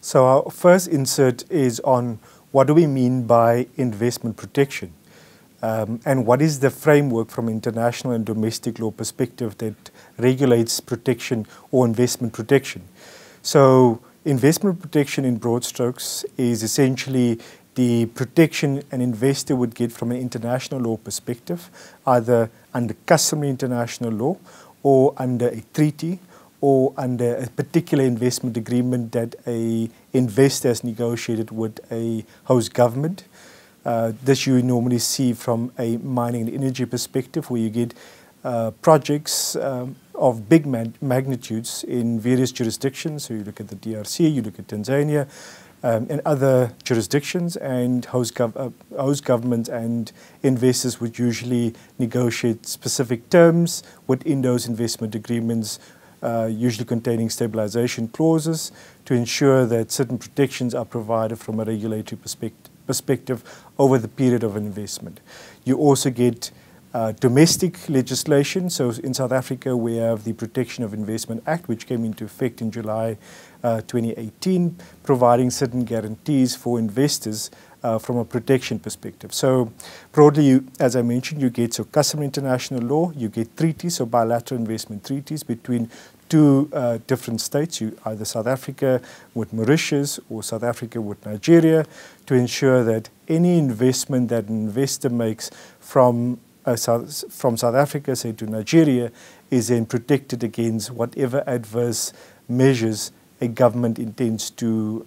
So our first insert is on what do we mean by investment protection, and what is the framework from international and domestic law perspective that regulates protection or investment protection. So investment protection in broad strokes is essentially the protection an investor would get from an international law perspective, either under customary international law or under a treaty or under a particular investment agreement that an investor has negotiated with a host government. This you normally see from a mining and energy perspective, where you get projects of big magnitudes in various jurisdictions. So you look at the DRC, you look at Tanzania, and other jurisdictions, and host governments and investors would usually negotiate specific terms within those investment agreements, usually containing stabilization clauses to ensure that certain protections are provided from a regulatory perspective over the period of an investment. You also get domestic legislation. So in South Africa, we have the Protection of Investment Act, which came into effect in July 2018, providing certain guarantees for investors from a protection perspective. So broadly, as I mentioned, you get customary international law, you get treaties, so bilateral investment treaties between two different states, either South Africa with Mauritius or South Africa with Nigeria, to ensure that any investment that an investor makes from South Africa, say, to Nigeria, is then protected against whatever adverse measures a government intends to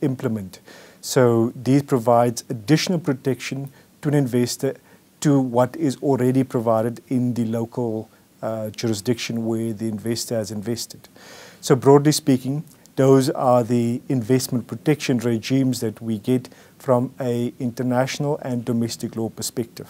implement. So these provides additional protection to an investor to what is already provided in the local jurisdiction where the investor has invested. So broadly speaking, those are the investment protection regimes that we get from an international and domestic law perspective.